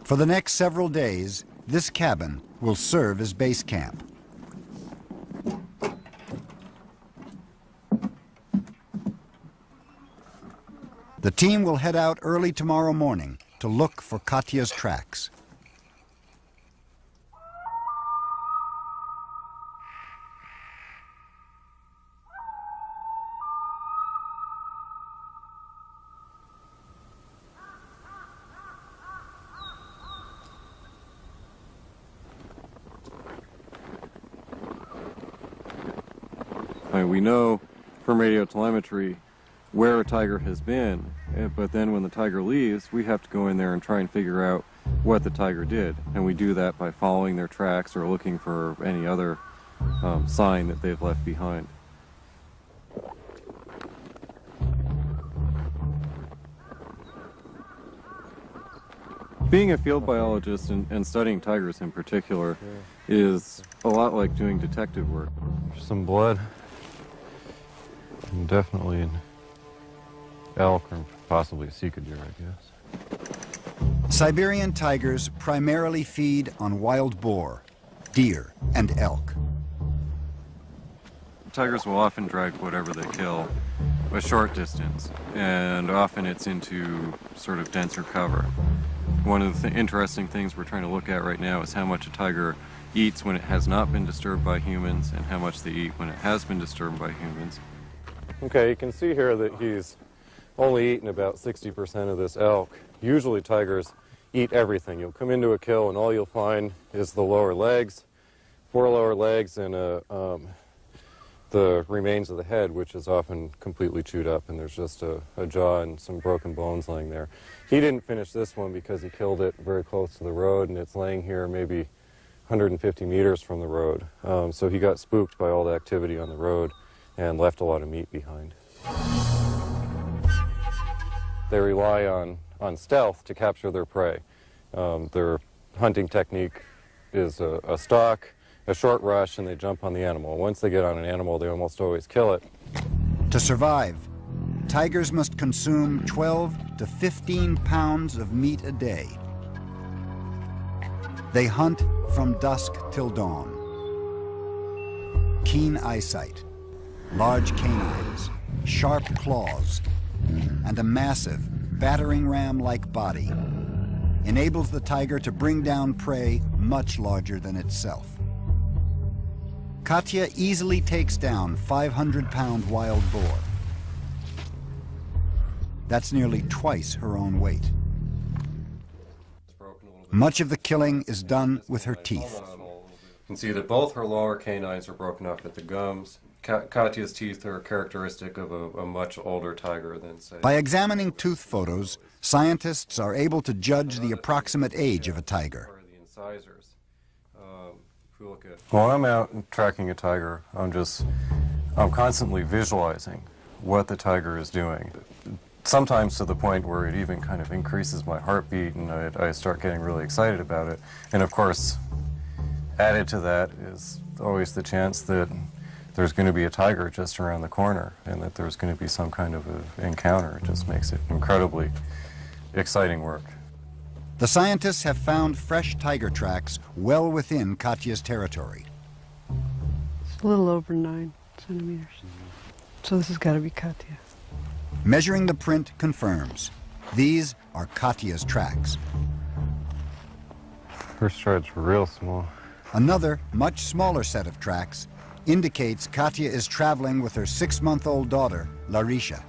For the next several days, this cabin will serve as base camp. The team will head out early tomorrow morning to look for Katya's tracks. We know from radio telemetry where a tiger has been, but then when the tiger leaves, we have to go in there and try and figure out what the tiger did. And we do that by following their tracks or looking for any other sign that they've left behind. Being a field biologist and studying tigers in particular is a lot like doing detective work. Some blood. And definitely an elk or possibly a sika deer, I guess. Siberian tigers primarily feed on wild boar, deer, and elk. Tigers will often drag whatever they kill a short distance, and often it's into sort of denser cover. One of the interesting things we're trying to look at right now is how much a tiger eats when it has not been disturbed by humans and how much they eat when it has been disturbed by humans. Okay, you can see here that he's only eaten about 60% of this elk. Usually tigers eat everything. You'll come into a kill and all you'll find is the lower legs, 4 lower legs, and the remains of the head, which is often completely chewed up, and there's just a jaw and some broken bones laying there. He didn't finish this one because he killed it very close to the road, and it's laying here maybe 150 meters from the road. So he got spooked by all the activity on the road and left a lot of meat behind. They rely on stealth to capture their prey. Their hunting technique is a stalk, a short rush, and they jump on the animal. Once they get on an animal, they almost always kill it. To survive, tigers must consume 12 to 15 pounds of meat a day. They hunt from dusk till dawn. Keen eyesight, large canines, sharp claws, and a massive, battering ram-like body enables the tiger to bring down prey much larger than itself. Katya easily takes down 500-pound wild boar. That's nearly twice her own weight. Much of the killing is done with her teeth. You can see that both her lower canines are broken up at the gums. Katya's teeth are characteristic of a much older tiger than, say... By examining tooth photos, scientists are able to judge the approximate age of a tiger. When I'm out tracking a tiger, I'm constantly visualizing what the tiger is doing. Sometimes to the point where it even kind of increases my heartbeat and I start getting really excited about it. And of course, added to that is always the chance that there's going to be a tiger just around the corner and that there's going to be some kind of an encounter. It just makes it incredibly exciting work. The scientists have found fresh tiger tracks well within Katya's territory. It's a little over 9 centimeters. So this has got to be Katya. Measuring the print confirms these are Katya's tracks. Her strides were real small. Another, much smaller set of tracks indicates Katya is traveling with her 6-month-old daughter, Larisha.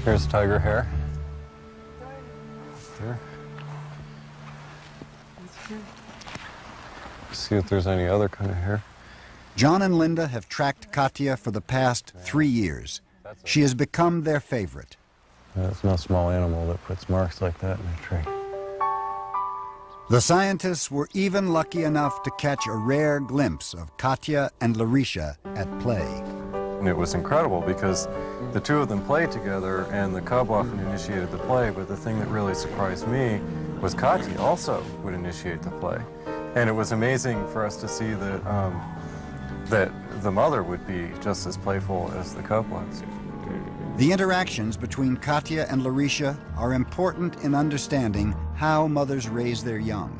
Here's tiger hair. There. See if there's any other kind of hair. John and Linda have tracked Katya for the past 3 years. She has become their favorite. It's no small animal that puts marks like that in a tree. The scientists were even lucky enough to catch a rare glimpse of Katya and Larisha at play. And it was incredible because the two of them played together and the cub often initiated the play, but the thing that really surprised me was Katya also would initiate the play. And it was amazing for us to see that that the mother would be just as playful as the cub was. The interactions between Katya and Larisha are important in understanding how mothers raise their young.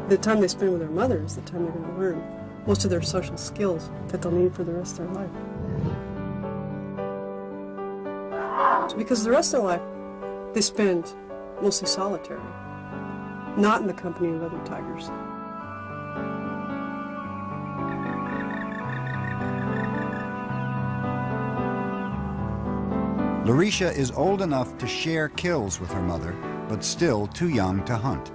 The time they spend with their mother is the time they're going to learn most of their social skills that they'll need for the rest of their life. So because the rest of their life, they spend mostly solitary, not in the company of other tigers. Larisha is old enough to share kills with her mother, but still too young to hunt.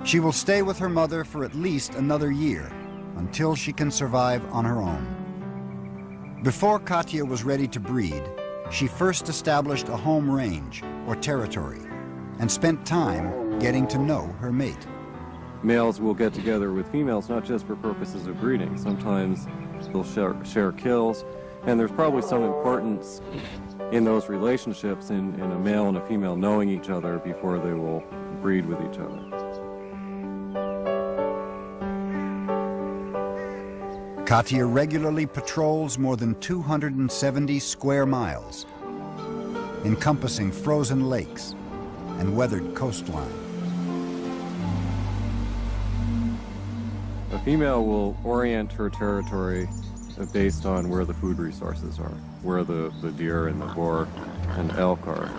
She will stay with her mother for at least another year, until she can survive on her own. Before Katya was ready to breed, she first established a home range, or territory, and spent time getting to know her mate. Males will get together with females not just for purposes of breeding. Sometimes they'll share kills, and there's probably some importance in those relationships in a male and a female knowing each other before they will breed with each other. Katya regularly patrols more than 270 square miles, encompassing frozen lakes and weathered coastline. A female will orient her territory based on where the food resources are, where the deer and the boar and elk are.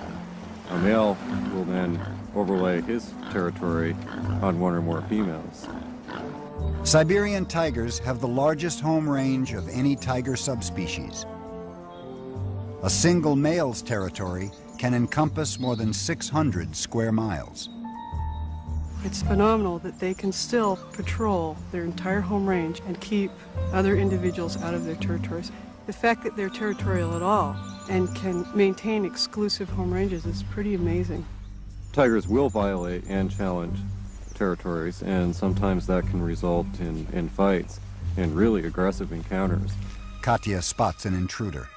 A male will then overlay his territory on one or more females. Siberian tigers have the largest home range of any tiger subspecies. A single male's territory can encompass more than 600 square miles. It's phenomenal that they can still patrol their entire home range and keep other individuals out of their territories. The fact that they're territorial at all and can maintain exclusive home ranges is pretty amazing. Tigers will violate and challenge territories, and sometimes that can result in fights and really aggressive encounters. Katya spots an intruder.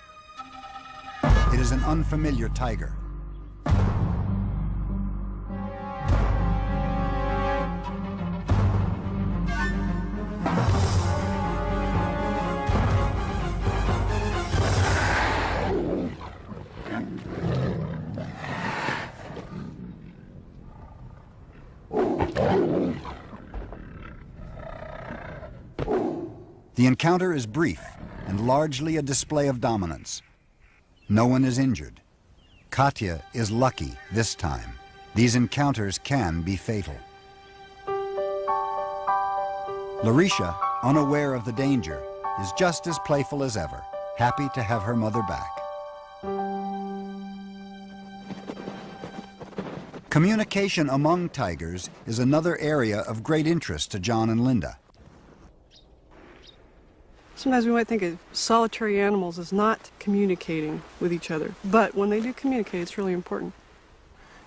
It is an unfamiliar tiger. The encounter is brief and largely a display of dominance. No one is injured. Katya is lucky this time. These encounters can be fatal. Larisha, unaware of the danger, is just as playful as ever, happy to have her mother back. Communication among tigers is another area of great interest to John and Linda. Sometimes we might think of solitary animals as not communicating with each other, but when they do communicate, it's really important.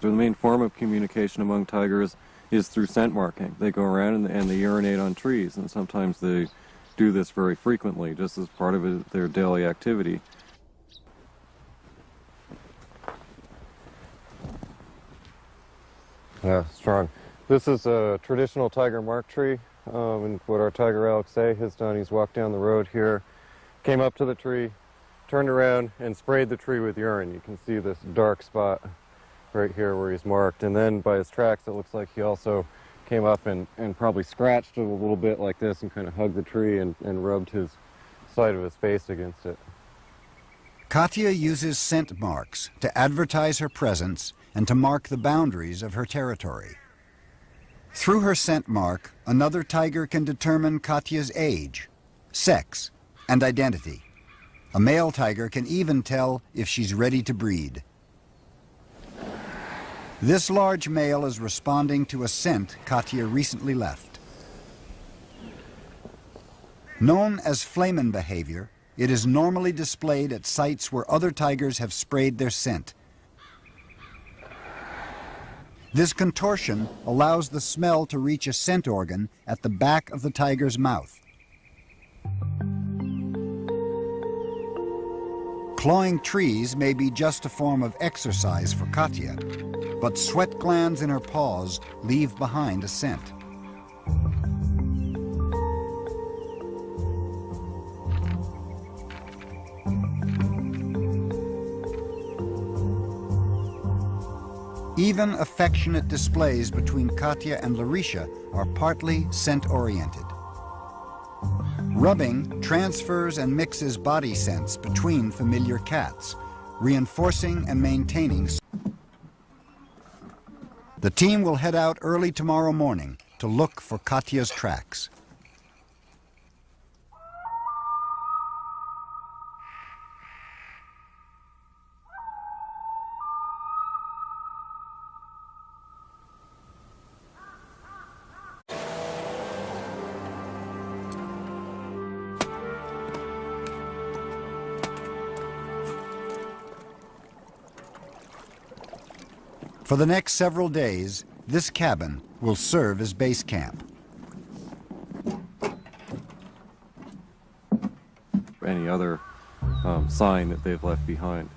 The main form of communication among tigers is through scent marking. They go around and they urinate on trees, and sometimes they do this very frequently, just as part of their daily activity. Yeah, strong. This is a traditional tiger mark tree. And what our tiger Alex say has done, he's walked down the road here, came up to the tree, turned around and sprayed the tree with urine. You can see this dark spot right here where he's marked. And then by his tracks, it looks like he also came up and probably scratched it a little bit like this and kind of hugged the tree and rubbed his side of his face against it. Katya uses scent marks to advertise her presence and to mark the boundaries of her territory. Through her scent mark, another tiger can determine Katya's age, sex, and identity. A male tiger can even tell if she's ready to breed. This large male is responding to a scent Katya recently left. Known as flamen behavior, it is normally displayed at sites where other tigers have sprayed their scent. This contortion allows the smell to reach a scent organ at the back of the tiger's mouth. Clawing trees may be just a form of exercise for Katya, but sweat glands in her paws leave behind a scent. Even affectionate displays between Katya and Larisha are partly scent-oriented. Rubbing transfers and mixes body scents between familiar cats, reinforcing and maintaining. The team will head out early tomorrow morning to look for Katya's tracks. For the next several days, this cabin will serve as base camp. Any other sign that they've left behind.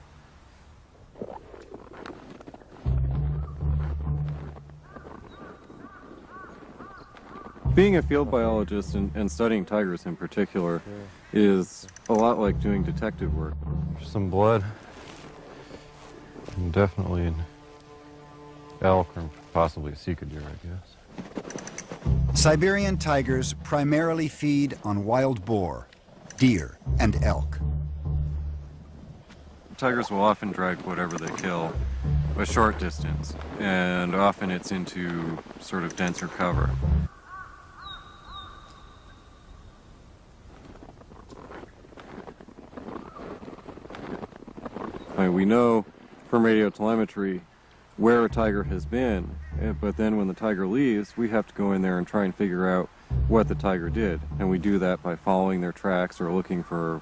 Being a field biologist and studying tigers in particular is a lot like doing detective work. Some blood. And definitely an elk or possibly a sika deer, I guess. Siberian tigers primarily feed on wild boar, deer, and elk. Tigers will often drag whatever they kill a short distance, and often it's into sort of denser cover. We know from radio telemetry where a tiger has been, but then when the tiger leaves, we have to go in there and try and figure out what the tiger did. And we do that by following their tracks or looking for